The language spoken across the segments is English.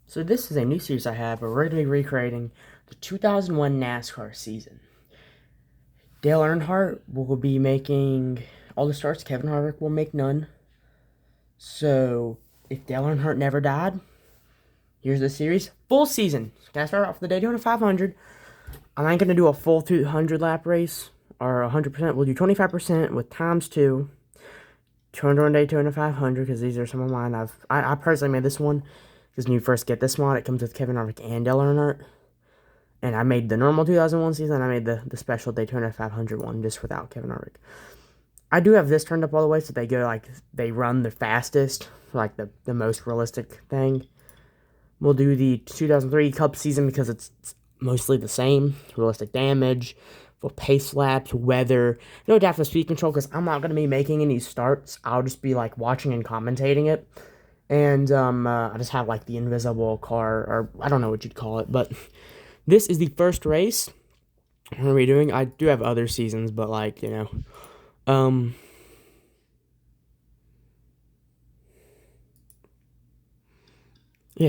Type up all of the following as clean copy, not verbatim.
So this is a new series I have. We're going to be recreating the 2001 NASCAR season. Dale Earnhardt will be making all the starts. Kevin Harvick will make none. So if Dale Earnhardt never died, here's the series. Full season. Gotta start off with the Daytona 500. I'm not going to do a full 200 lap race or 100%. We'll do 25% with times 2. 200 on Daytona 500 because these are some of mine. I personally made this one because when you first get this mod, it comes with Kevin Harvick and Dale Earnhardt. And I made the normal 2001 season. I made the special Daytona 500 one just without Kevin Harvick. I do have this turned up all the way so they run the fastest, like the most realistic thing. We'll do the 2003 Cup season because it's mostly the same. Realistic damage, for pace laps, weather, no adaptive speed control because I'm not going to be making any starts. I'll just be like watching and commentating it. And I just have like the invisible car, or I don't know what you'd call it, but this is the first race we're going to be doing. I do have other seasons, but like, yeah,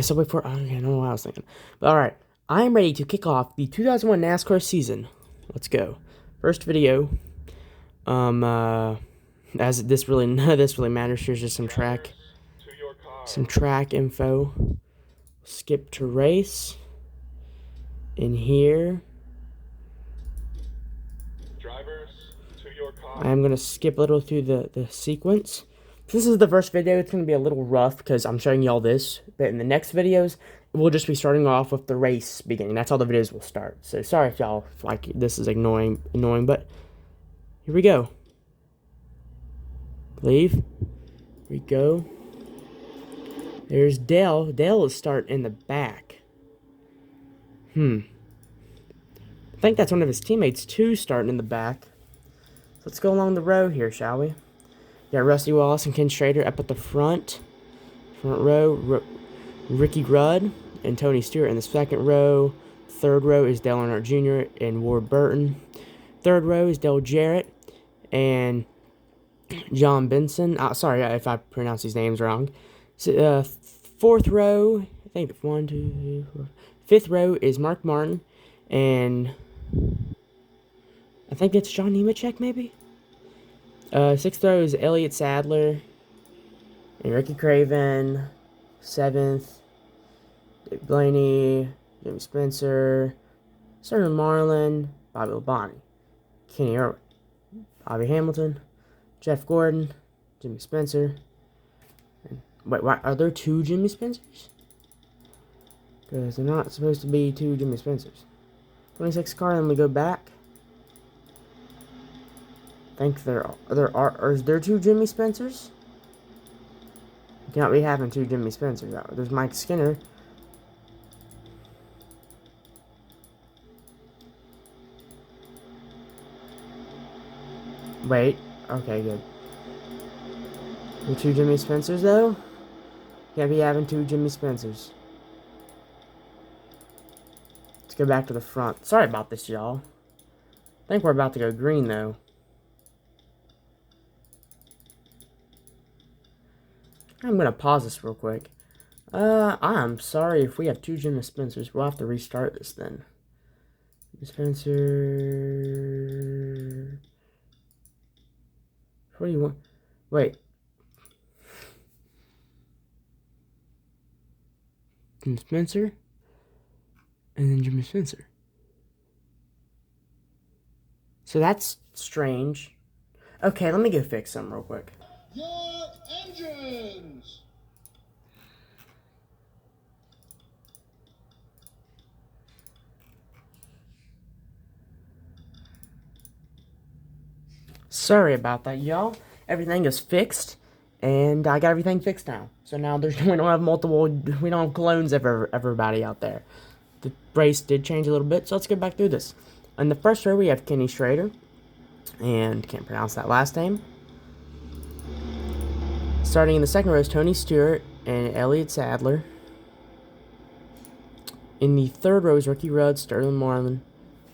so before, I don't know what I was thinking. But alright, I am ready to kick off the 2001 NASCAR season. Let's go. First video. As this really, none of this really matters. Here's just some track info. Skip to race. In here. I'm going to skip a little through the sequence. This is the first video. It's going to be a little rough because I'm showing y'all this. But in the next videos, we'll just be starting off with the race beginning. That's how the videos will start. So sorry if y'all like this is annoying, but here we go. Leave. Here we go. There's Dale. Dale is starting in the back. I think that's one of his teammates too starting in the back. Let's go along the row here, shall we? Got Rusty Wallace and Ken Schrader up at the front. Front row, Ricky Rudd and Tony Stewart in the second row. Third row is Dale Earnhardt Jr. and Ward Burton. Third row is Dale Jarrett and John Benson. Sorry if I pronounce these names wrong. So, fourth row, I think 1, 2, 3, 4. Fifth row is Mark Martin and I think it's John Nemechek, maybe? Sixth row is Elliott Sadler and Ricky Craven. Seventh, Dave Blaney, Jimmy Spencer, Sergeant Marlin, Bobby Labonte, Kenny Irwin, Bobby Hamilton, Jeff Gordon, Jimmy Spencer. Wait, why, are there 2 Jimmy Spencers? Because they're not supposed to be 2 Jimmy Spencers. 26 car, then we go back. I think is there 2 Jimmy Spencers? You cannot be having 2 Jimmy Spencers out. There's Mike Skinner. Wait. Okay, good. The 2 Jimmy Spencers, though? Can't be having 2 Jimmy Spencers. Let's go back to the front. Sorry about this, y'all. I think we're about to go green, though. I'm going to pause this real quick. I'm sorry if we have 2 Jimmy Spencers. We'll have to restart this then. Spencer. 41. Wait. Jimmy Spencer. And then Jimmy Spencer. So that's strange. Okay, let me go fix some real quick. Your engines! Sorry about that, y'all. Everything is fixed, and I got everything fixed now. So now we don't have clones of everybody out there. The race did change a little bit, so let's get back through this. In the first row, we have Kenny Schrader, and can't pronounce that last name. Starting in the second row is Tony Stewart and Elliott Sadler. In the third row is Ricky Rudd, Sterling Marlin.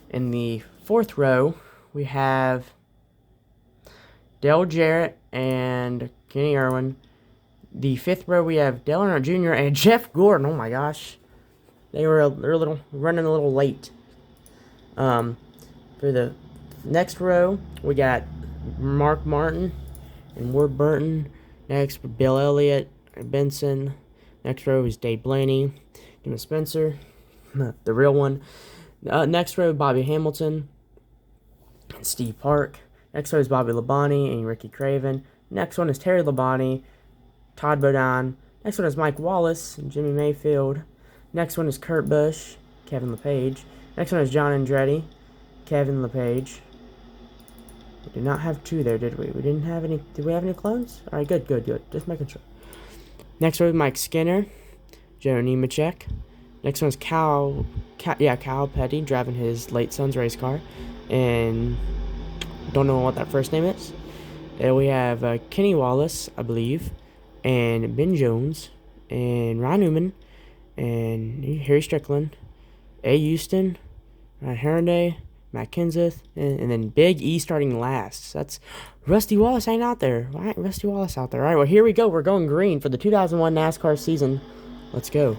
In the fourth row, we have Dale Jarrett and Kenny Irwin. The 5th row, we have Dale Earnhardt Jr. and Jeff Gordon. Oh my gosh. They're running a little late. For the next row, we got Mark Martin and Ward Burton. Next, Bill Elliott and Benson. Next row is Dave Blaney, Jim Spencer, the real one. Next row, Bobby Hamilton and Steve Park. Next row is Bobby Labonte and Ricky Craven. Next one is Terry Labonte, Todd Bodine. Next one is Mike Wallace and Jimmy Mayfield. Next one is Kurt Busch, Kevin LePage. Next one is John Andretti, Kevin LePage. We did not have 2 there, did we? We didn't have any. Did we have any clones? All right, good. Just making sure. Next one is Mike Skinner, Joe Nemechek. Next one is Kyle Petty, driving his late son's race car. And don't know what that first name is. And we have Kenny Wallace, I believe, and Ben Jones, and Ryan Newman, and Harry Strickland, A. Houston, Ryan Herndey, Matt Kenseth, and then Big E starting last. So that's Rusty Wallace ain't out there. Why ain't Rusty Wallace out there? All right, well, here we go. We're going green for the 2001 NASCAR season. Let's go.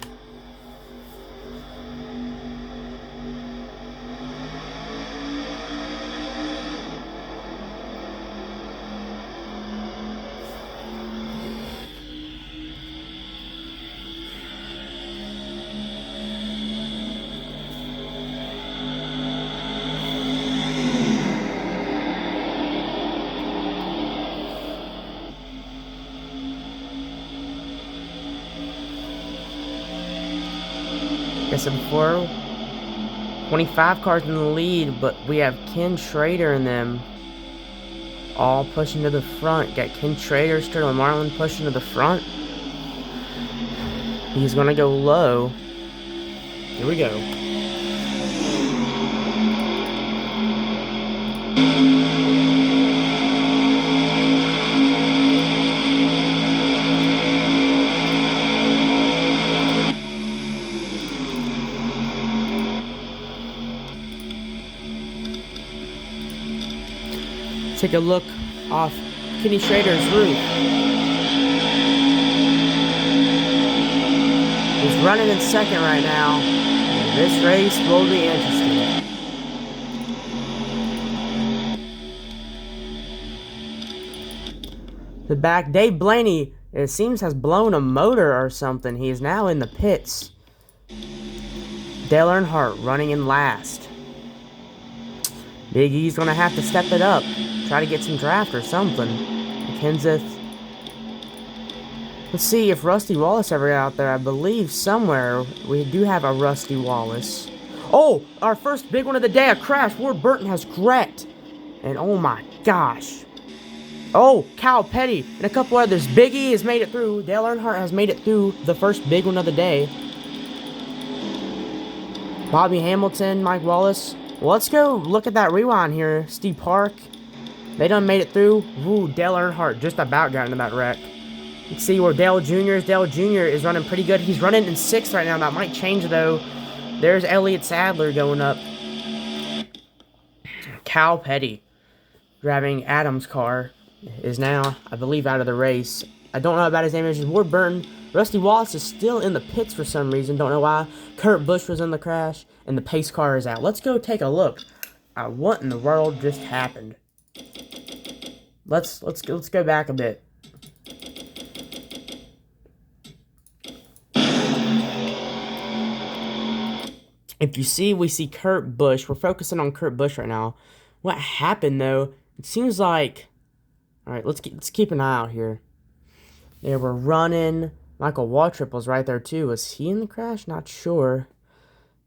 Guess before 25 cars in the lead, but we have Ken Schrader in them all pushing to the front. Got Ken Schrader, Sterling Marlin pushing to the front. He's gonna go low. Here we go. Take a look off Kenny Schrader's roof. He's running in second right now. This race will be interesting. The back, Dave Blaney, it seems, has blown a motor or something. He is now in the pits. Dale Earnhardt running in last. Big E's going to have to step it up. Try to get some draft or something. Kenseth. Let's see if Rusty Wallace ever got out there. I believe somewhere we do have a Rusty Wallace. Oh, our first big one of the day, a crash. Ward Burton has wrecked. And oh my gosh. Oh, Kyle Petty and a couple others. Big E has made it through. Dale Earnhardt has made it through the first big one of the day. Bobby Hamilton, Mike Wallace. Well, let's go look at that rewind here. Steve Park. They done made it through. Ooh, Dale Earnhardt just about got into that wreck. You can see where Dale Jr. is. Dale Jr. is running pretty good. He's running in 6th right now. That might change, though. There's Elliott Sadler going up. Cal Petty, driving Adam's car, is now, I believe, out of the race. I don't know about his name. It's just Ward Burton. Rusty Wallace is still in the pits for some reason. Don't know why. Kurt Busch was in the crash, and the pace car is out. Let's go take a look at what in the world just happened. Let's go back a bit. If you see, we see Kurt Busch. We're focusing on Kurt Busch right now. What happened though? It seems like, all right. Let's keep an eye out here. They were running. Michael Waltrip was right there too. Was he in the crash? Not sure.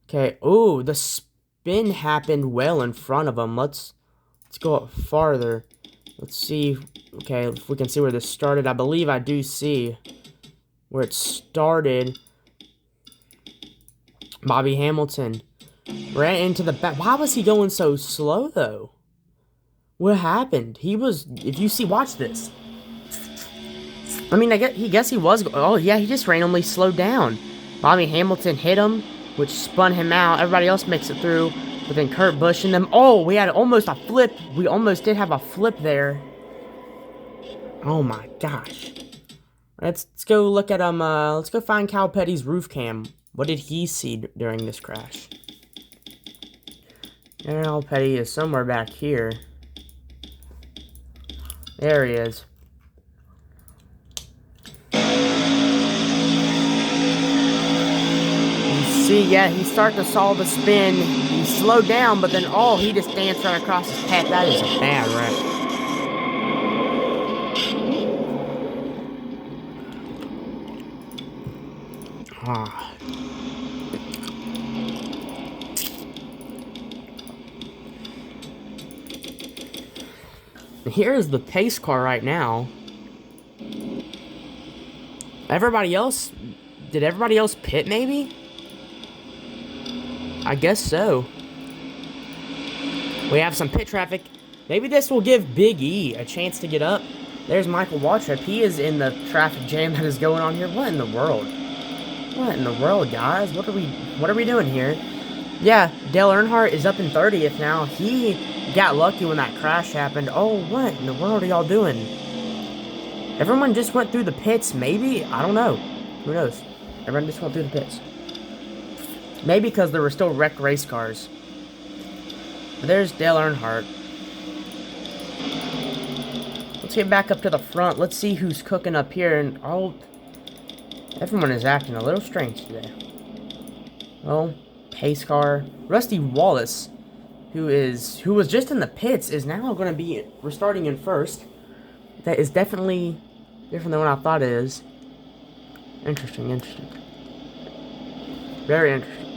Okay. Ooh, the spin happened well in front of him. Let's go up farther. Let's see, okay, if we can see where this started. I believe I do see where it started. Bobby Hamilton ran into the back. Why was he going so slow, though? What happened? He was, if you see, watch this. I mean, he was, oh yeah, he just randomly slowed down. Bobby Hamilton hit him, which spun him out. Everybody else makes it through. But then Kurt Busch and them. Oh, we had almost a flip. We almost did have a flip there. Oh my gosh. Let's go look at let's go find Cal Petty's roof cam. What did he see during this crash? Cal Petty is somewhere back here. There he is. You see, yeah, he started to saw the spin. He slowed down, but then he just danced right across his path. That is a bad wreck. Ah. Here is the pace car right now. Everybody else, did everybody else pit maybe? I guess so. We have some pit traffic. Maybe this will give Big E a chance to get up. There's Michael Waltrip. He is in the traffic jam that is going on here. What in the world? What in the world, guys? What are we doing here? Yeah, Dale Earnhardt is up in 30th now. He got lucky when that crash happened. Oh, what in the world are y'all doing? Everyone just went through the pits, maybe? I don't know. Who knows? Everyone just went through the pits. Maybe because there were still wrecked race cars. But there's Dale Earnhardt. Let's get back up to the front. Let's see who's cooking up here. And everyone is acting a little strange today. Well, pace car. Rusty Wallace, who was just in the pits, is now going to be restarting in first. That is definitely different than what I thought it is. Interesting. Very interesting.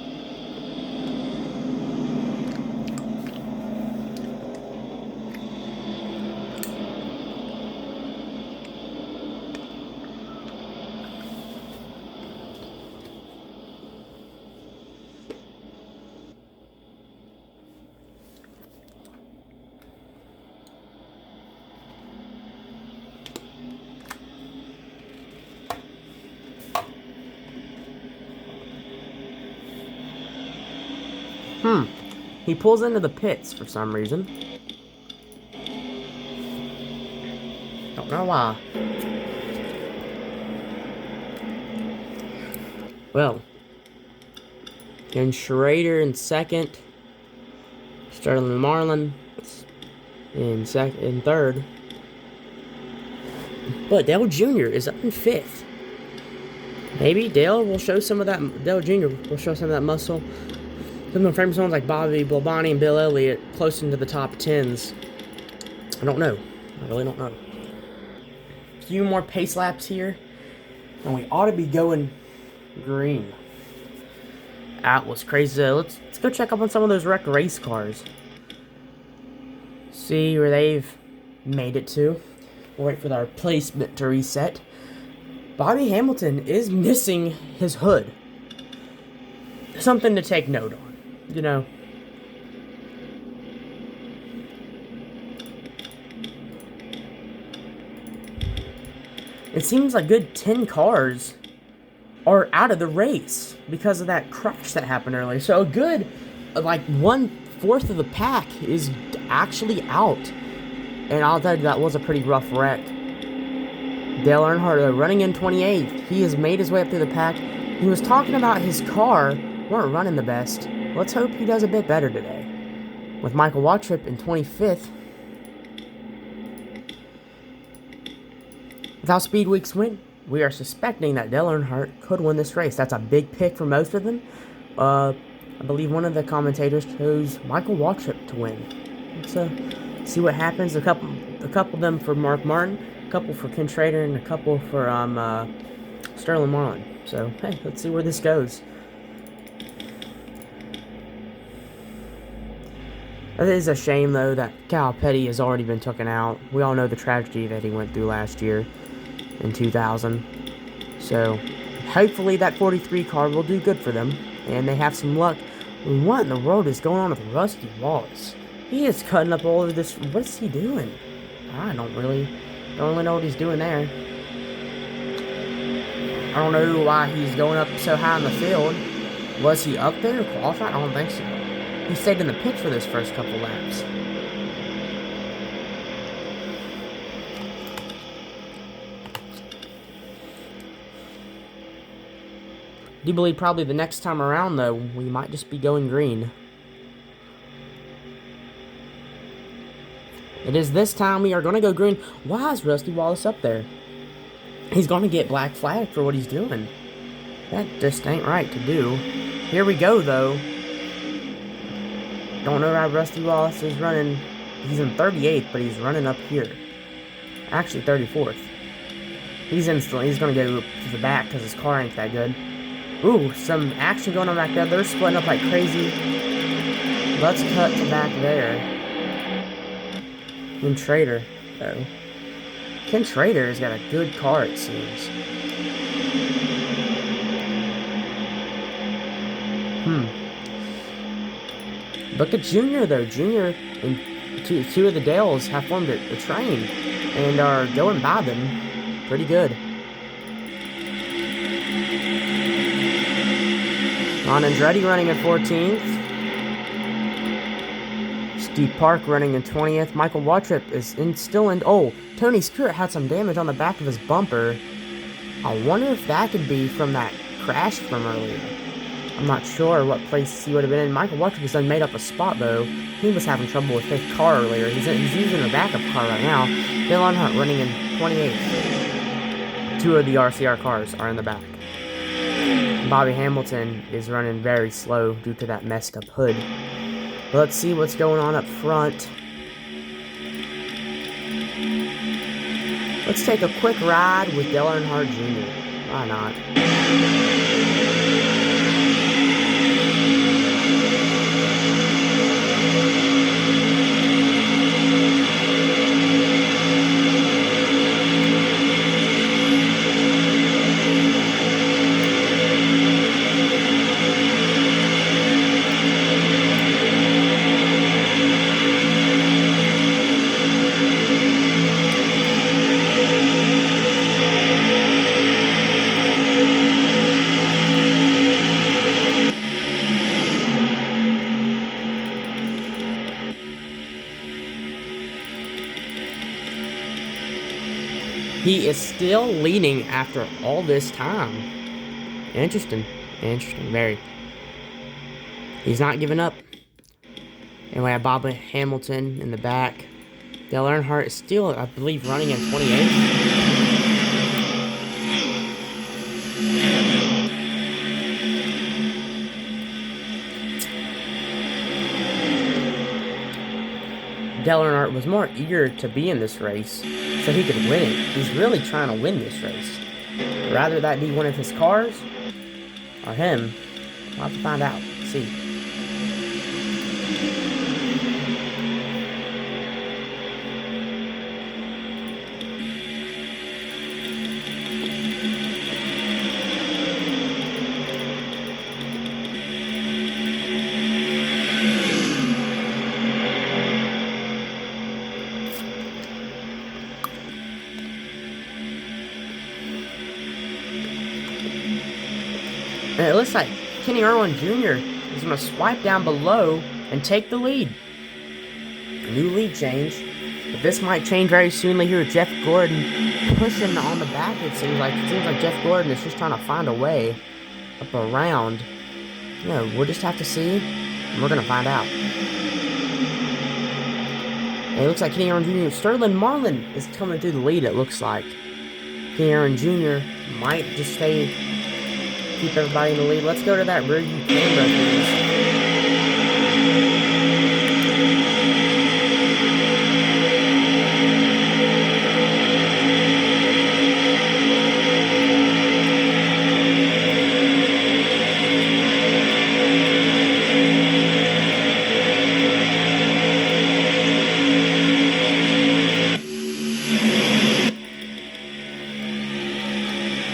He pulls into the pits for some reason. Don't know why. Well, Ken Schrader in second. Sterling Marlin in third. But Dale Jr. is up in fifth. Maybe Dale will show some of that. Dale Jr. will show some of that muscle. Some of the frame zones like Bobby Blabani and Bill Elliott close into the top 10s. I don't know. I really don't know. A few more pace laps here. And we ought to be going green. That was crazy. Let's go check up on some of those wrecked race cars. See where they've made it to. We'll wait for our placement to reset. Bobby Hamilton is missing his hood. Something to take note on. You know, it seems like good 10 cars are out of the race because of that crash that happened earlier. So a good, like, 1/4 of the pack is actually out. And I'll tell you, that was a pretty rough wreck. Dale Earnhardt, running in 28th. He has made his way up through the pack. He was talking about his car weren't running the best. Let's hope he does a bit better today. With Michael Waltrip in 25th. With how Speed Weeks went, we are suspecting that Dale Earnhardt could win this race. That's a big pick for most of them. I believe one of the commentators chose Michael Waltrip to win. Let's see what happens. A couple of them for Mark Martin, a couple for Ken Schrader, and a couple for Sterling Marlin. So, hey, let's see where this goes. It is a shame, though, that Cal Petty has already been taken out. We all know the tragedy that he went through last year in 2000. So, hopefully that 43 car will do good for them, and they have some luck. What in the world is going on with Rusty Wallace? He is cutting up all over this. What is he doing? I don't really know what he's doing there. I don't know why he's going up so high in the field. Was he up there qualified? I don't think so. He stayed in the pit for those first couple laps. I do believe probably the next time around, though, we might just be going green. It is this time we are going to go green. Why is Rusty Wallace up there? He's going to get black flag for what he's doing. That just ain't right to do. Here we go, though. Don't know how Rusty Wallace is running. He's in 38th, but he's running up here. Actually, 34th. He's going to go to the back because his car ain't that good. Ooh, some action going on back there. They're splitting up like crazy. Let's cut to back there. Ken Trader, though. Ken Trader has got a good car, it seems. Look at Junior, though. Junior and two of the Dales have formed a train and are going by them pretty good. Ron Andretti running in 14th. Steve Park running in 20th. Michael Wattrip is still in. Oh, Tony Stewart had some damage on the back of his bumper. I wonder if that could be from that crash from earlier. I'm not sure what place he would have been in. Michael Wattrip has done made up a spot, though. He was having trouble with his car earlier. He's using a backup car right now. Dale Earnhardt running in 28th. Two of the RCR cars are in the back. Bobby Hamilton is running very slow due to that messed up hood. Let's see what's going on up front. Let's take a quick ride with Dale Earnhardt Jr. Why not? He is still leading after all this time. Interesting. Interesting. Very. He's not giving up. And we have Bobby Hamilton in the back. Dale Earnhardt is still, I believe, running in 28th. Dale Earnhardt was more eager to be in this race so he could win it. He's really trying to win this race. Rather that be one of his cars or him, we'll have to find out. See. And it looks like Kenny Irwin Jr. is going to swipe down below and take the lead. New lead change. But this might change very soonly here with Jeff Gordon pushing on the back, it seems like. It seems like Jeff Gordon is just trying to find a way up around. You know, we'll just have to see, and we're going to find out. And it looks like Kenny Irwin Jr. Sterling Marlin is coming through the lead, it looks like. Kenny Irwin Jr. might just keep everybody in the lead. Let's go to that rear view camera, please.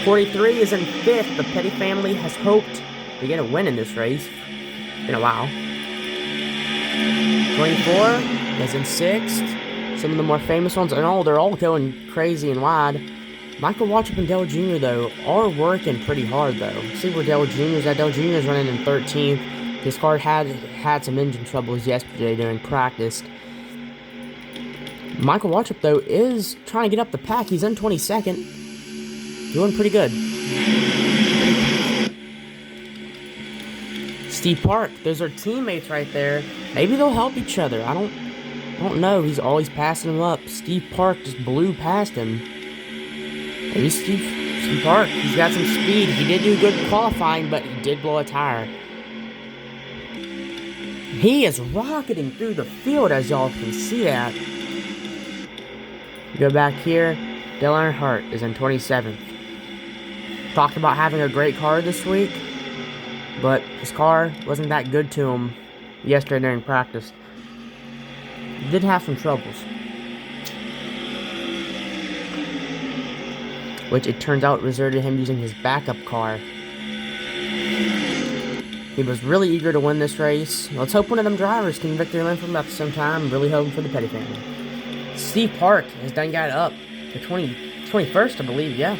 43 is in 5th. The Petty family has hoped to get a win in this race. In a while. 24 is in 6th. Some of the more famous ones, and they're all going crazy and wide. Michael Wattrip and Dale Jr., though, are working pretty hard, though. See where Dale Jr. is at. Dale Jr. is running in 13th. His car had some engine troubles yesterday during practice. Michael Wattrip, though, is trying to get up the pack. He's in 22nd. Doing pretty good. Steve Park, those are teammates right there. Maybe they'll help each other. I don't know. He's always passing him up. Steve Park just blew past him. Maybe Steve Park, he's got some speed. He did do good qualifying, but he did blow a tire. He is rocketing through the field, as y'all can see that. Go back here. Dale Earnhardt is in 27th. Talked about having a great car this week, but his car wasn't that good to him yesterday during practice. He did have some troubles, which it turns out resulted in him using his backup car. He was really eager to win this race. Let's hope one of them drivers can victory lane from about the same time. I'm really hoping for the Petty family. Steve Park has done got up to 21st, I believe, yeah.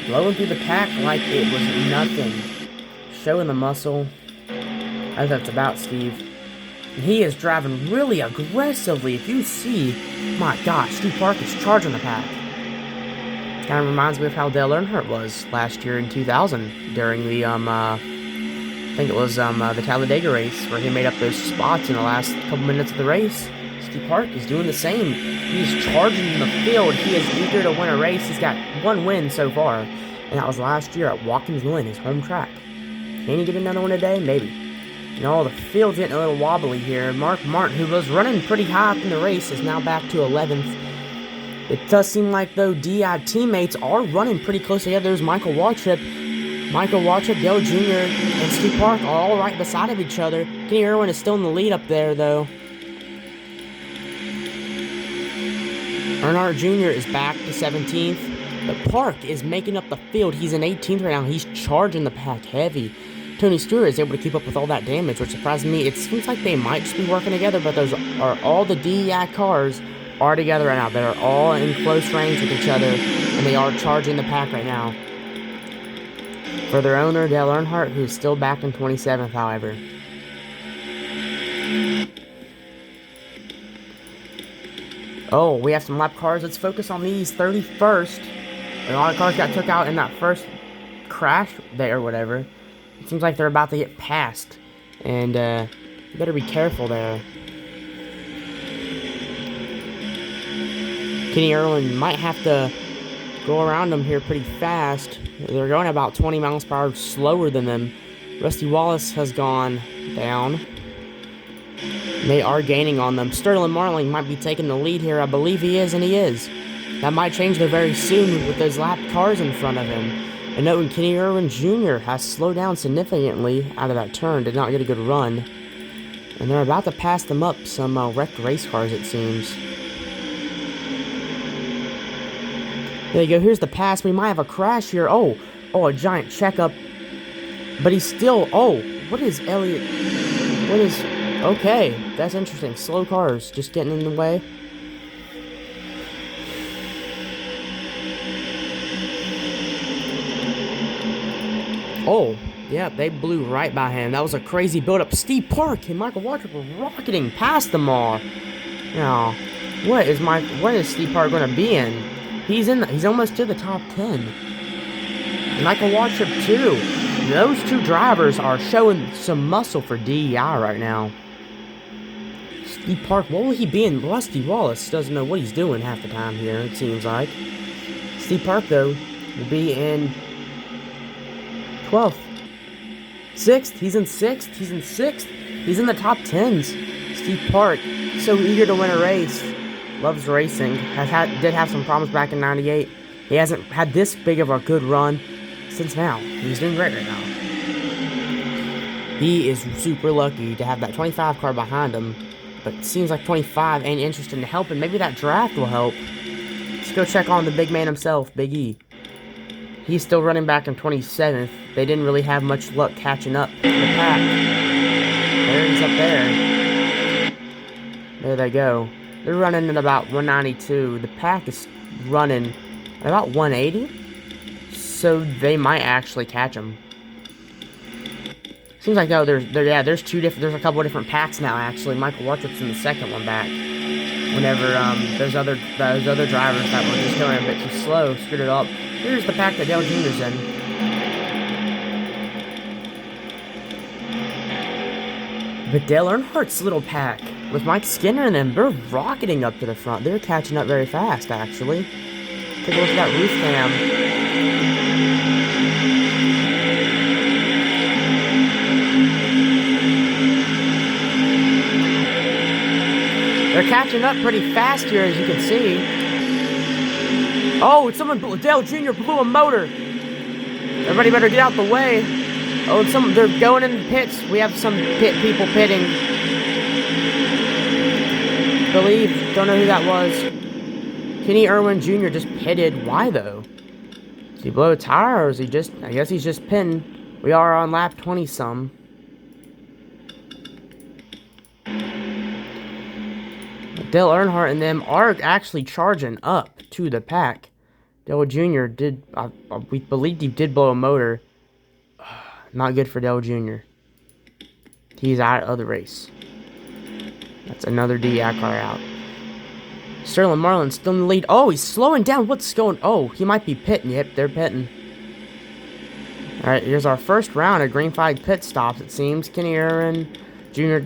Blowing through the pack like it was nothing. Showing the muscle. As that's about Steve. And he is driving really aggressively. If you see, my gosh, Steve Park is charging the pack. Kind of reminds me of how Dale Earnhardt was last year in 2000 during the I think it was the Talladega race where he made up those spots in the last couple minutes of the race. Steve Park is doing the same. He's charging in the field. He is eager to win a race. He's got one win so far, and that was last year at Watkins Glen, his home track. Can he get another one today? Maybe. You know, the field's getting a little wobbly here. Mark Martin, who was running pretty high up in the race, is now back to 11th. It does seem like, though, DI teammates are running pretty close together. There's Michael Waltrip, Dale Jr., and Steve Park are all right beside of each other. Kenny Irwin is still in the lead up there, though. Earnhardt Jr. is back to 17th. But Park is making up the field. He's in 18th right now. He's charging the pack heavy. Tony Stewart is able to keep up with all that damage, which surprises me. It seems like they might just be working together, but those are all the DEI cars are together right now. They're all in close range with each other, and they are charging the pack right now. For their owner, Dale Earnhardt, who's still back in 27th, however. Oh, we have some lap cars. Let's focus on these. 31st. A lot of cars got took out in that first crash there or whatever. It seems like they're about to get passed. And, you better be careful there. Kenny Irwin might have to go around them here pretty fast. They're going about 20 miles per hour slower than them. Rusty Wallace has gone down. They are gaining on them. Sterling Marling might be taking the lead here. I believe he is, and he is. That might change there very soon with those lapped cars in front of him. And noting Kenny Irwin Jr. has slowed down significantly out of that turn. Did not get a good run. And they're about to pass them up, some wrecked race cars, it seems. There you go. Here's the pass. We might have a crash here. Oh, a giant checkup. But he's still... Oh, what is Elliott... What is... Okay, that's interesting. Slow cars just getting in the way. Oh, yeah, they blew right by him. That was a crazy build-up. Steve Park and Michael Waltrip were rocketing past them all. Now, what is Steve Park going to be in? He's almost to the top 10. Michael Waltrip too. Those two drivers are showing some muscle for DEI right now. Steve Park, what will he be in? Rusty Wallace doesn't know what he's doing half the time here, it seems like. Steve Park, though, will be in 12th. 6th. He's in 6th. He's in the top 10s. Steve Park, so eager to win a race. Loves racing. Did have some problems back in 98. He hasn't had this big of a good run since now. He's doing great right now. He is super lucky to have that 25 car behind him. But it seems like 25 ain't interested in helping. Maybe that draft will help. Let's go check on the big man himself, Big E. He's still running back in 27th. They didn't really have much luck catching up in the pack. There he's up there. There they go. They're running at about 192. The pack is running at about 180. So they might actually catch him. Seems like, no, there's a couple of different packs now, actually. Michael Waltrip's in the second one back. Whenever, those other drivers that were just going a bit too slow screwed it up. Here's the pack that Dale Jr.'s in. But Dale Earnhardt's little pack, with Mike Skinner and them, they're rocketing up to the front. They're catching up very fast, actually. Take a look at that roof cam. They're catching up pretty fast here, as you can see. Oh, Dale Jr. blew a motor. Everybody better get out the way. Oh, they're going in the pits. We have some people pitting. Don't know who that was. Kenny Irwin Jr. just pitted. Why, though? Did he blow a tire, or is he just... I guess he's just pitting. We are on lap 20-some. Dale Earnhardt and them are actually charging up to the pack. Dale Jr. did... we believe he did blow a motor. Not good for Dale Jr. He's out of the race. That's another DI car out. Sterling Marlin still in the lead. Oh, he's slowing down. What's going... Oh, he might be pitting. Yep, they're pitting. Alright, here's our first round of green flag pit stops, it seems. Kenny Irwin Jr.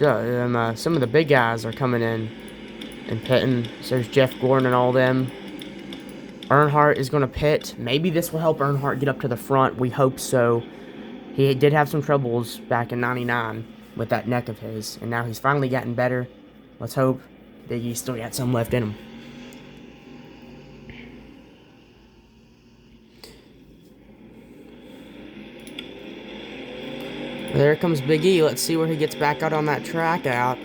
Some of the big guys are coming in and pitting. So there's Jeff Gordon and all them. Earnhardt is going to pit. Maybe this will help Earnhardt get up to the front. We hope so. He did have some troubles back in 99 with that neck of his, and now he's finally gotten better. Let's hope that he's still got some left in him. There comes Big E. Let's see where he gets back out on that track out.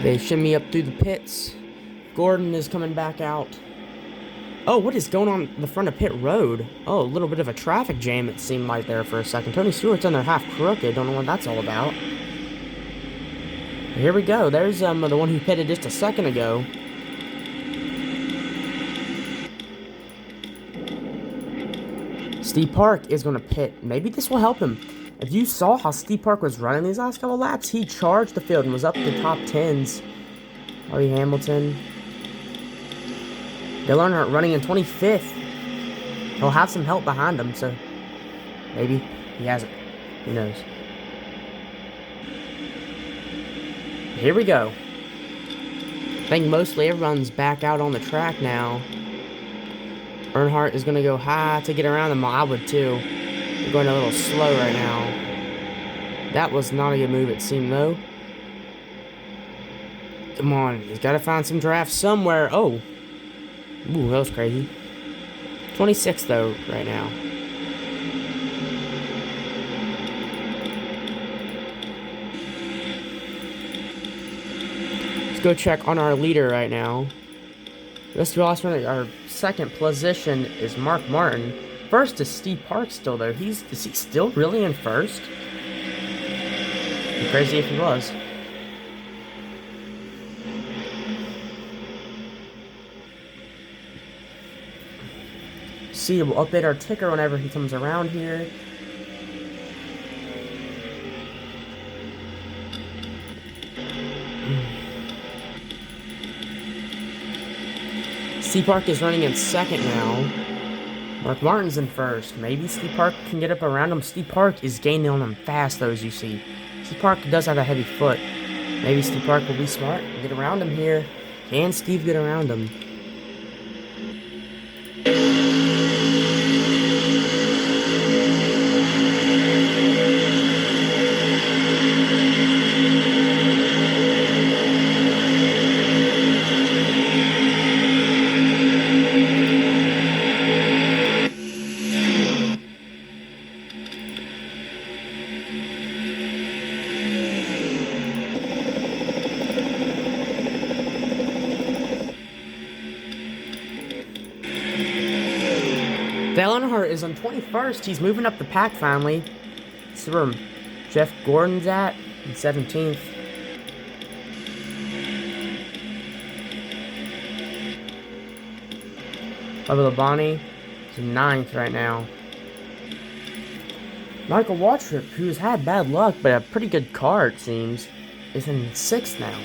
They shimmy up through the pits. Gordon is coming back out. Oh, what is going on in the front of pit road? Oh, a little bit of a traffic jam, it seemed like there for a second. Tony Stewart's in there half crooked. Don't know what that's all about. Here we go. There's the one who pitted just a second ago. Steve Park is going to pit. Maybe this will help him. If you saw how Steve Park was running these last couple laps, he charged the field and was up to the top 10s. Harvey Hamilton. Dale Earnhardt running in 25th. He'll have some help behind him, so maybe he hasn't. Who knows? Here we go. I think mostly everyone's back out on the track now. Earnhardt is going to go high to get around them. I would too. They're going a little slow right now. That was not a good move, it seemed, though. Come on. He's got to find some drafts somewhere. Oh. Ooh, that was crazy. 26th, though, right now. Let's go check on our leader right now. This last one, our second position is Mark Martin. First is Steve Park still there. Is he still really in first? It'd be crazy if he was. See, we'll update our ticker whenever he comes around here. Steve Park is running in second now. Mark Martin's in first. Maybe Steve Park can get up around him. Steve Park is gaining on him fast, though, as you see. Steve Park does have a heavy foot. Maybe Steve Park will be smart and get around him here. Can Steve get around him? Dale Earnhardt is on 21st. He's moving up the pack finally. See where Jeff Gordon's at in 17th. Bubba Labonte is in 9th right now. Michael Waltrip, who's had bad luck, but a pretty good car, it seems, is in 6th now.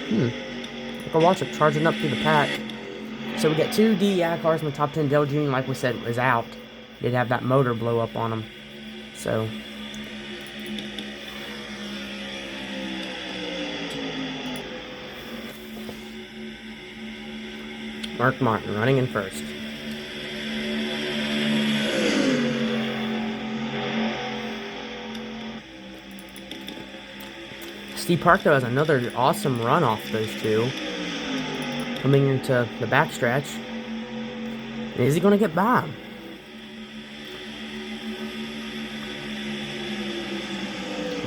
Michael Waltrip charging up through the pack. So we got 2 DEI cars in the top 10. Dale Jr., like we said, was out. Did have that motor blow up on him. So Mark Martin running in first. Steve Park, though, has another awesome run off those two. Coming into the backstretch. Is he going to get by him?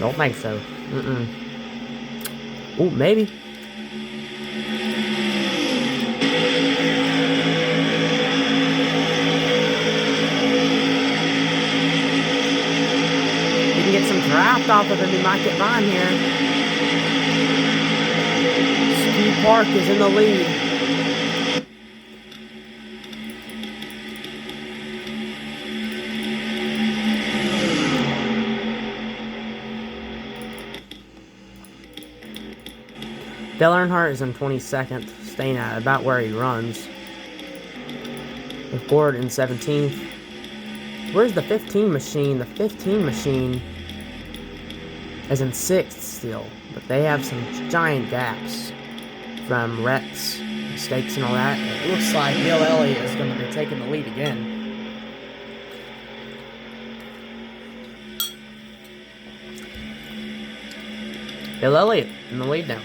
Don't think so. Oh, maybe. You can get some draft off of him. He might get by him here. Steve Park is in the lead. Dale Earnhardt is in 22nd, staying at about where he runs. With Gord in 17th. Where's the 15 machine? The 15 machine is in 6th still, but they have some giant gaps from wrecks, mistakes, and all that. It looks like Bill Elliott is going to be taking the lead again. Bill Elliott in the lead now.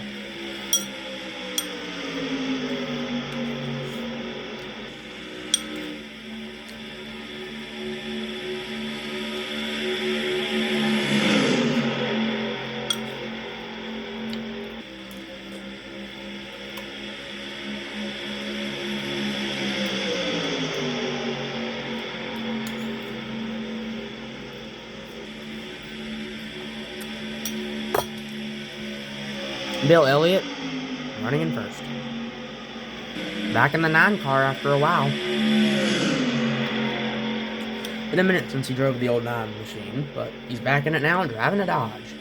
Bill Elliott running in first. Back in the 9 car after a while. Been a minute since he drove the old 9 machine, but he's back in it now and driving a Dodge.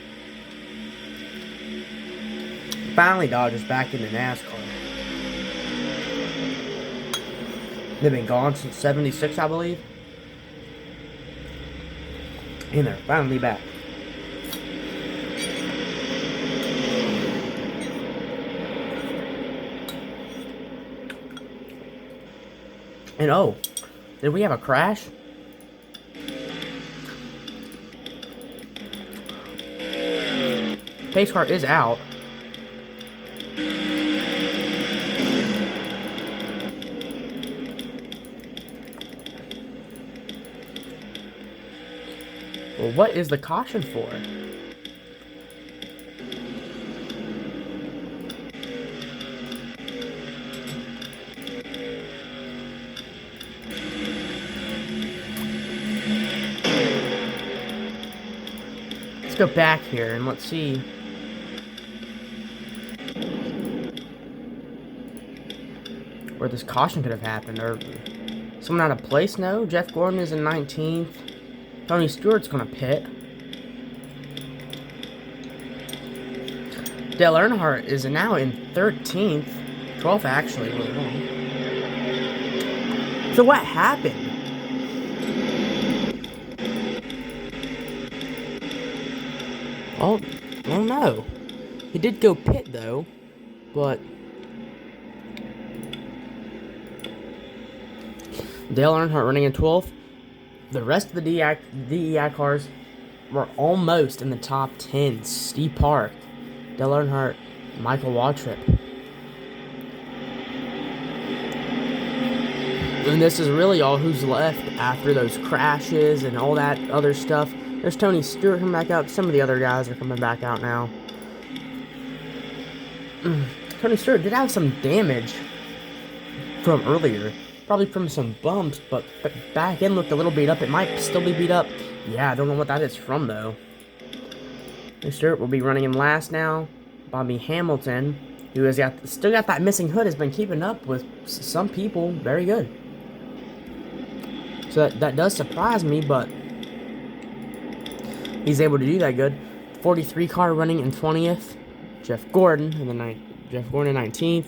Finally, Dodge is back into NASCAR. They've been gone since '76, I believe. And they're finally back. And oh, did we have a crash? Pace car is out. Well, what is the caution for? Let's go back here and let's see. Where this caution could have happened. Or someone out of place? No. Jeff Gordon is in 19th. Tony Stewart's gonna pit. Dale Earnhardt is now in 13th. 12th actually. Really wrong. So what happened? Well, I don't know. He did go pit though, but Dale Earnhardt running in 12th. The rest of the DEI cars were almost in the top 10. Steve Park, Dale Earnhardt, Michael Waltrip. And this is really all who's left after those crashes and all that other stuff. There's Tony Stewart coming back out. Some of the other guys are coming back out now. Tony Stewart did have some damage from earlier. Probably from some bumps, but back end looked a little beat up. It might still be beat up. Yeah, I don't know what that is from, though. Tony Stewart will be running in last now. Bobby Hamilton, who has still got that missing hood, has been keeping up with some people very good. So that does surprise me, but he's able to do that good. 43 car running in 20th. Jeff Gordon in 19th.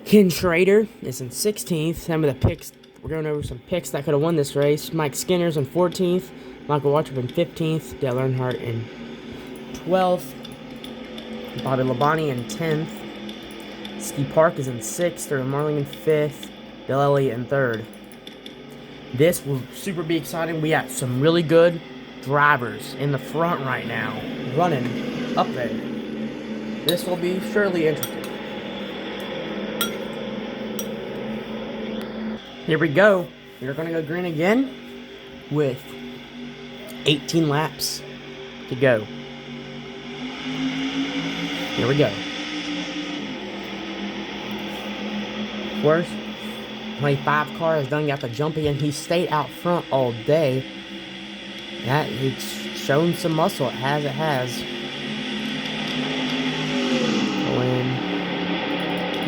Ken Schrader is in 16th. Some of the picks, we're going over some picks that could have won this race. Mike Skinner's in 14th. Michael Waltrip in 15th. Dale Earnhardt in 12th. Bobby Labonte in 10th. Steve Park is in 6th, Sterling Marling in 5th, Dale Elliott in 3rd. This will super be exciting. We got some really good drivers in the front right now, running up there. This will be surely interesting. Here we go. We're going to go green again with 18 laps to go. Here we go. Worst 25 car has done got the jump again. He stayed out front all day. It's shown some muscle. It has.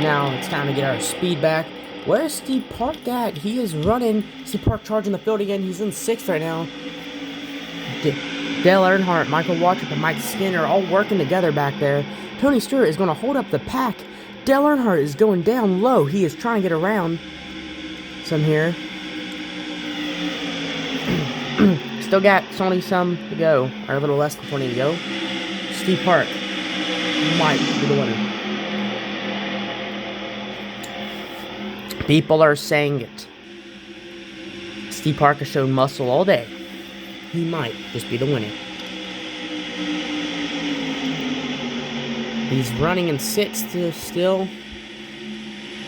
Now it's time to get our speed back. Where's Steve Park at? He is running. Steve Park charging the field again. He's in 6th right now. Dale Earnhardt, Michael Waltrip, and Mike Skinner all working together back there. Tony Stewart is going to hold up the pack. Dale Earnhardt is going down low. He is trying to get around some here. Still got 20-some to go, or a little less than 20 to go. Steve Park might be the winner. People are saying it. Steve Park has shown muscle all day. He might just be the winner. He's running in 6th still.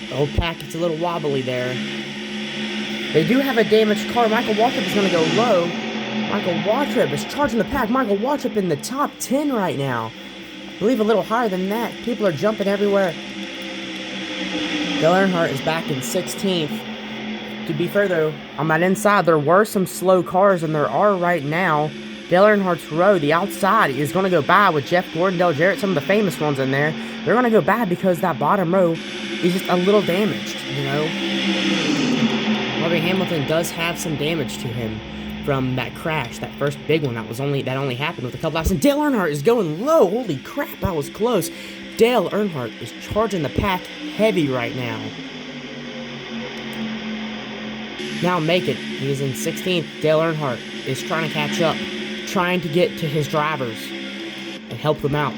The old packet's a little wobbly there. They do have a damaged car. Michael Waltrip is going to go low. Michael Waltrip is charging the pack. Michael Waltrip in the top 10 right now. I believe a little higher than that. People are jumping everywhere. Dale Earnhardt is back in 16th. To be fair, though, on that inside, there were some slow cars than there are right now. Dale Earnhardt's row, the outside, is going to go by with Jeff Gordon, Dale Jarrett, some of the famous ones in there. They're going to go by because that bottom row is just a little damaged, you know. Bobby Hamilton does have some damage to him from that crash, that first big one that only happened with a couple laps. And Dale Earnhardt is going low. Holy crap, that was close. Dale Earnhardt is charging the pack heavy right now. Now make it. He is in 16th. Dale Earnhardt is trying to catch up, trying to get to his drivers and help them out.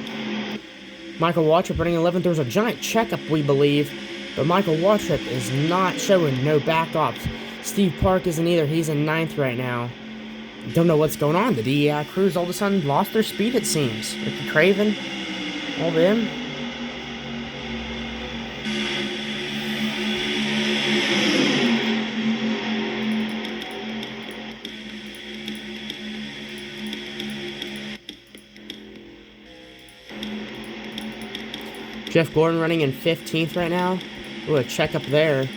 Michael Waltrip running 11th. There's a giant checkup, we believe, but Michael Waltrip is not showing no backups. Steve Park isn't either. He's in 9th right now. Don't know what's going on. The DEI crews all of a sudden lost their speed, it seems. Ricky Craven, all them. Jeff Gordon running in 15th right now. Ooh, a check up there.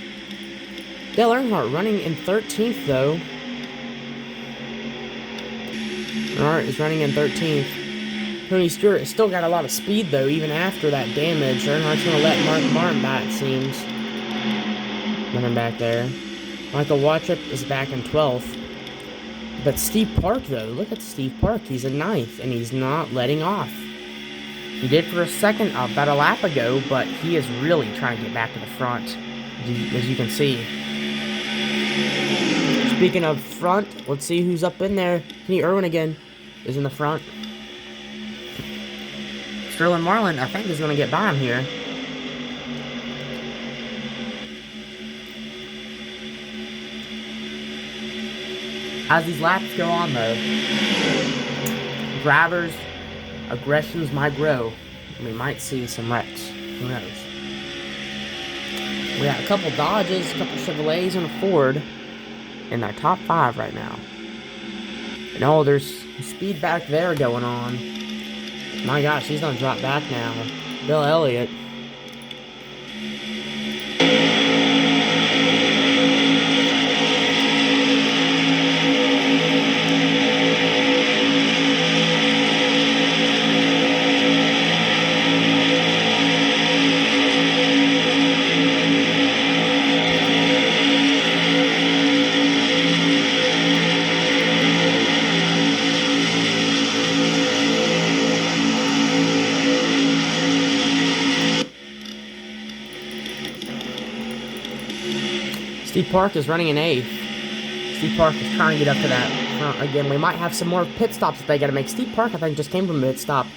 Dale Earnhardt running in 13th, though. Earnhardt is running in 13th. Tony Stewart has still got a lot of speed, though, even after that damage. Earnhardt's going to let Mark Martin by, it seems. Running back there. Michael Waltrip is back in 12th. But Steve Park, though, look at Steve Park. He's in 9th, and he's not letting off. He did for a second, about a lap ago, but he is really trying to get back to the front, as you can see. Speaking of front, let's see who's up in there. Kenny Irwin again is in the front. Sterling Marlin, I think, is going to get by him here. As these laps go on, though, drivers' aggressions might grow. We might see some wrecks. Who knows? We got a couple Dodges, a couple Chevrolets, and a Ford in our top 5 right now. And oh, there's speed back there going on. My gosh, he's gonna drop back now. Bill Elliott. Steve Park is running in 8th. Steve Park is trying to get up to that front again. We might have some more pit stops that they got to make. Steve Park, I think, just came from a pit stop.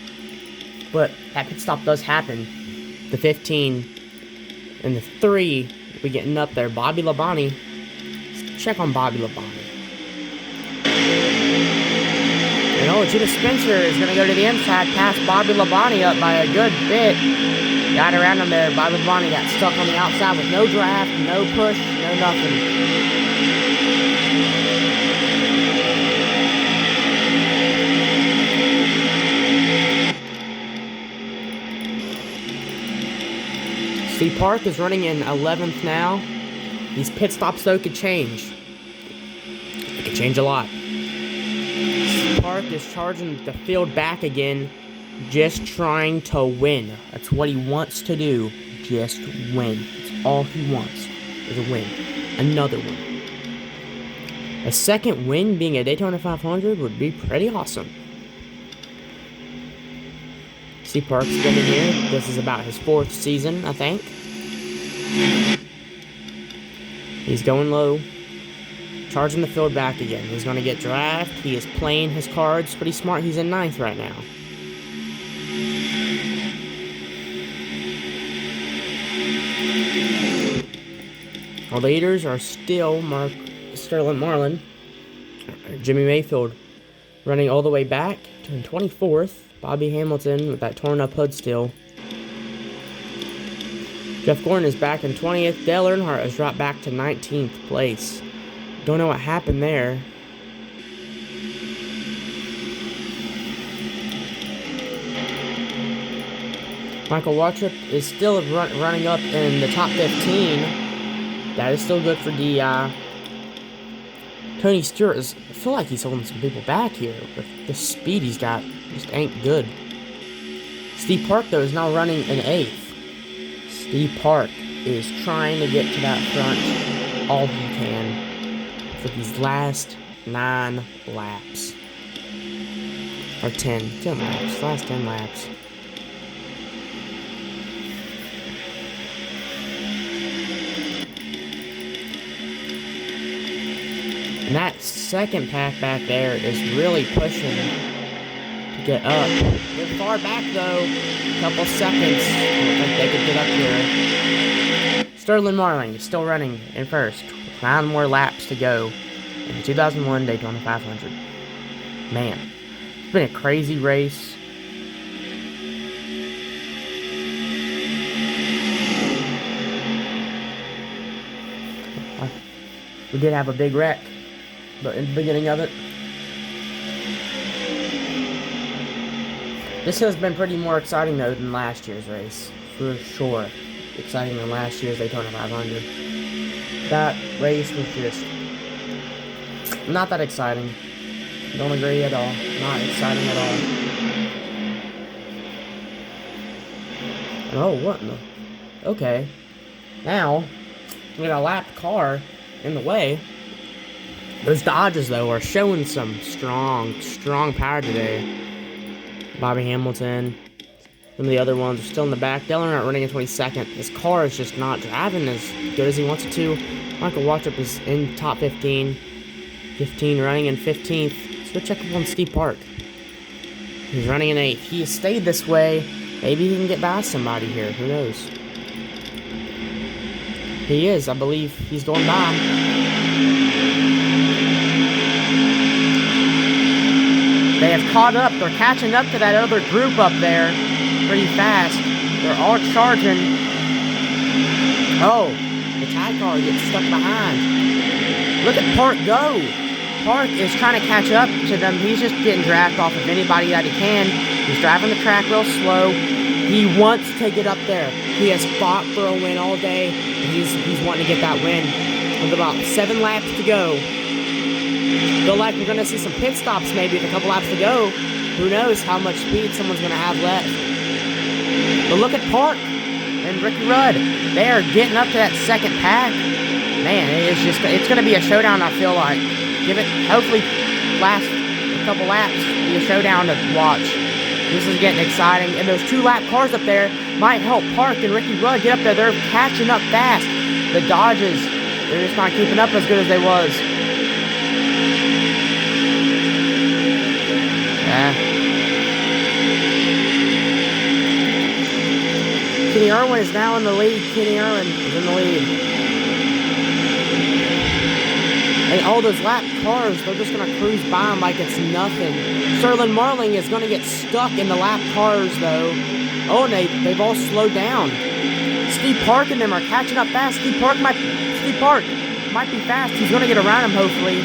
But that pit stop does happen. The 15 And the 3, we getting up there. Bobby Labonte. Let's check on Bobby Labonte. And Jimmy Spencer is going to go to the inside, pass Bobby Labonte up by a good bit. Got around him there. Bobby Labonte got stuck on the outside with no draft, no push, no nothing. Steve Park is running in 11th now. These pit stops, though, could change. It could change a lot. Steve Park is charging the field back again, just trying to win. That's what he wants to do. Just win. That's all he wants, is a win. Another win. A second win being a Daytona 500 would be pretty awesome. Steve Park's been in here. This is about his 4th season, I think. He's going low. Charging the field back again. He's going to get draft. He is playing his cards pretty smart. He's in 9th right now. Our leaders are still Sterling Marlin, Jimmy Mayfield running all the way back to 24th. Bobby Hamilton with that torn up hood still. Jeff Gordon is back in 20th. Dale Earnhardt has dropped back to 19th place. Don't know what happened there. Michael Waltrip is still running up in the top 15. That is still good for DI. Tony Stewart I feel like he's holding some people back here, but the speed he's got just ain't good. Steve Park, though, is now running in 8th. Steve Park is trying to get to that front all he can for these last 9 laps. Or 10 laps, last 10 laps. And that second pack back there is really pushing to get up. They're far back, though. A couple seconds. I don't think they could get up here. Sterling Marlin is still running in 1st. 9 more laps to go in the 2001 Daytona 500. Man, it's been a crazy race. We did have a big wreck, but in the beginning of it, this has been pretty more exciting, though, than last year's race. For sure. Exciting than last year's Daytona 500. That race was just not that exciting. Don't agree at all. Not exciting at all. Oh, what in the... Okay. Now, we got a lapped car in the way. Those Dodges, though, are showing some strong power today. Bobby Hamilton. Some of the other ones are still in the back. Dale Earnhardt running in 22nd. His car is just not driving as good as he wants it to. Michael Waltrip is in top 15. 15 running in 15th. Let's go check up on Steve Park. He's running in 8th. He has stayed this way. Maybe he can get by somebody here. Who knows? He is. I believe he's going by. They have caught up. They're catching up to that other group up there pretty fast. They're all charging. Oh, the tie car gets stuck behind. Look at Park go. Park is trying to catch up to them. He's just getting dragged off of anybody that he can. He's driving the track real slow. He wants to get up there. He has fought for a win all day. He's wanting to get that win. With about 7 laps to go. Feel like we're going to see some pit stops maybe with a couple laps to go. Who knows how much speed someone's going to have left. But look at Park and Ricky Rudd. They are getting up to that second pack. Man, it's going to be a showdown, I feel like. Hopefully, last couple laps be a showdown to watch. This is getting exciting. And those 2-lap cars up there might help Park and Ricky Rudd get up there. They're catching up fast. The Dodges, they're just not keeping up as good as they was. Kenny Irwin is now in the lead. Kenny Irwin is in the lead. And all those lap cars, they're just going to cruise by him like it's nothing. Sterling Marling is going to get stuck in the lap cars, though. Oh, and they've all slowed down. Steve Park and them are catching up fast. Steve Park might be fast. He's going to get around him, hopefully.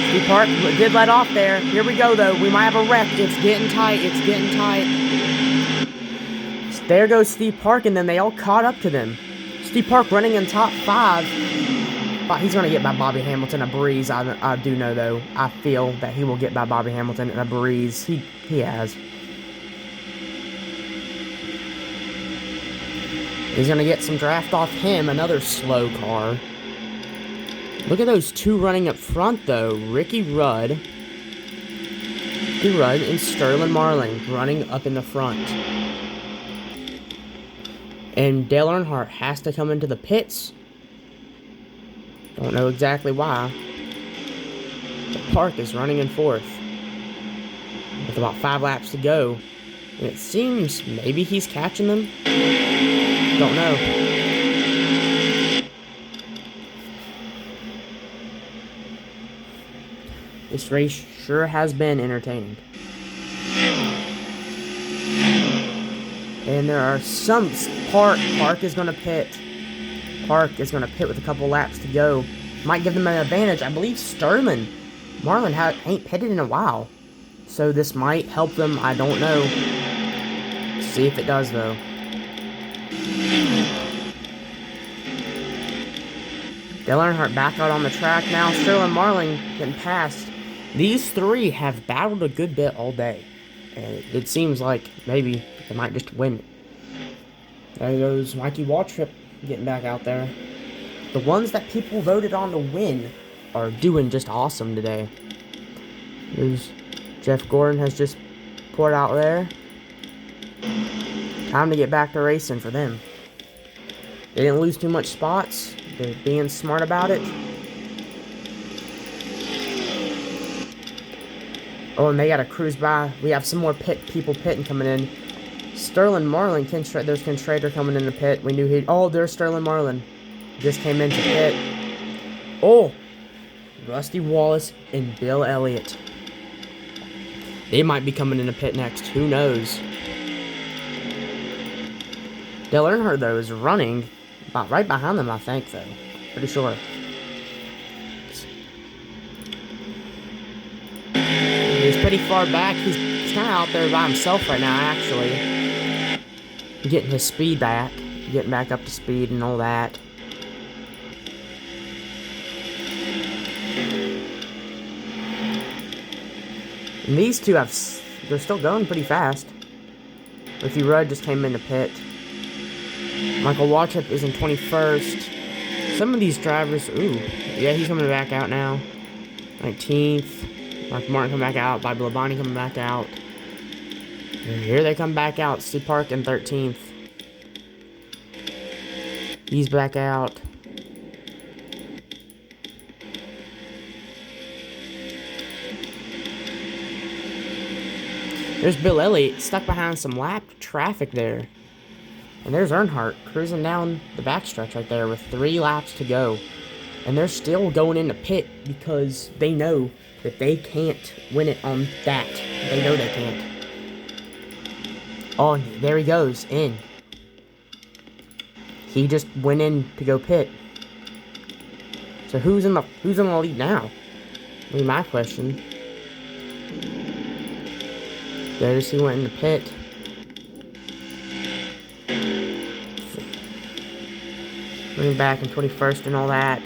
Steve Park did let off there. Here we go, though. We might have a wreck. It's getting tight. It's getting tight. There goes Steve Park, and then they all caught up to them. Steve Park running in top 5. But he's going to get by Bobby Hamilton a breeze. I do know, though. I feel that he will get by Bobby Hamilton in a breeze. He has. He's going to get some draft off him. Another slow car. Look at those two running up front, though. Ricky Rudd and Sterling Marling running up in the front. And Dale Earnhardt has to come into the pits. Don't know exactly why. But Park is running in 4th. With about 5 laps to go. And it seems maybe he's catching them. Don't know. This race sure has been entertaining. And there are some... Park is going to pit. Park is going to pit with a couple laps to go. Might give them an advantage. I believe Sterling Marlin ain't pitted in a while. So this might help them. I don't know. See if it does, though. Dale Earnhardt back out on the track now. Sterling Marling getting passed. These three have battled a good bit all day. And it seems like maybe they might just win it. There goes Mikey Waltrip getting back out there. The ones that people voted on to win are doing just awesome today. There's Jeff Gordon has just poured out there. Time to get back to racing for them. They didn't lose too much spots. They're being smart about it. Oh, and they got to cruise by. We have some more people pitting coming in. Sterling Marlin, there's Ken Schrader coming in the pit. We knew he'd... Oh, there's Sterling Marlin. Just came into pit. Oh! Rusty Wallace and Bill Elliott. They might be coming in the pit next. Who knows? Dale Earnhardt, though, is running about right behind them, I think, though. Pretty sure. He's pretty far back. He's kind of out there by himself right now, actually. Getting his speed back. Getting back up to speed and all that. And these two they're still going pretty fast. Ricky Rudd just came in the pit. Michael Waltrip is in 21st. Some of these drivers, ooh, yeah, he's coming back out now. 19th. Mark Martin coming back out. Bobby Labonte coming back out. And here they come back out. Steve Park in 13th. He's back out. There's Bill Elliott stuck behind some lap traffic there. And there's Earnhardt cruising down the backstretch right there with 3 laps to go. And they're still going in the pit because they know that they can't win it on that. They know they can't. Oh, there he goes, in. He just went in to go pit. So who's in the lead now? Be my question. There's he went in the pit. Running back in 21st and all that.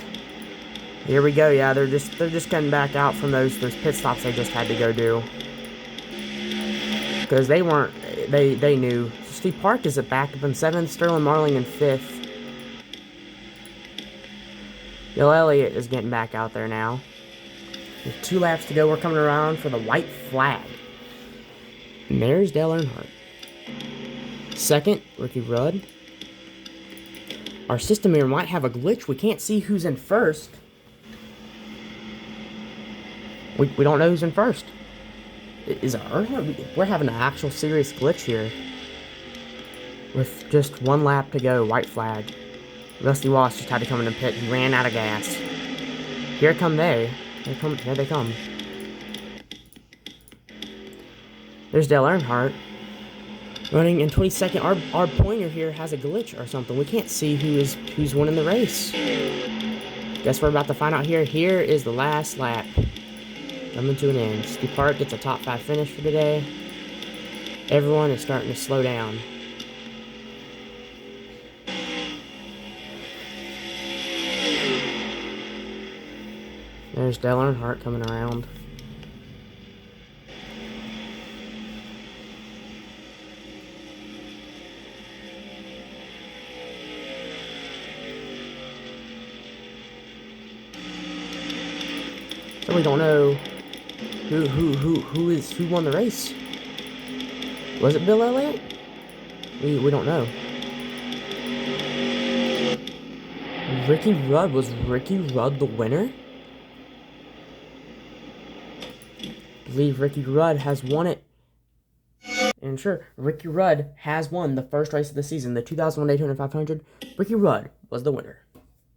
Here we go. Yeah, they're just getting back out from those pit stops they just had to go do. Because they knew. Steve Park is back up in 7th, Sterling Marling in 5th. Bill Elliott is getting back out there now. With 2 laps to go, we're coming around for the white flag. And there's Dale Earnhardt. 2nd, Ricky Rudd. Our system here might have a glitch. We can't see who's in 1st. We don't know who's in 1st. Is it Earnhardt? We're having an actual serious glitch here. With just 1 lap to go, white flag. Rusty Wallace just had to come in the pit. He ran out of gas. Here come they. Here they come. There's Dale Earnhardt. Running in 22nd. Our pointer here has a glitch or something. We can't see who's winning the race. Guess we're about to find out here. Here is the last lap. Coming to an end. Steve Park gets a top 5 finish for today. Everyone is starting to slow down. There's Dale Earnhardt coming around. So we don't know who won the race. Was it Bill Elliott? We don't know. Was Ricky Rudd the winner? I believe Ricky Rudd has won it. And sure, Ricky Rudd has won the first race of the season, the 2001 Daytona 500. Ricky Rudd was the winner.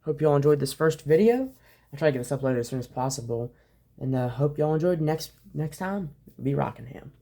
Hope you all enjoyed this first video. I'll try to get this uploaded as soon as possible. And hope y'all enjoyed. Next time, be Rockingham.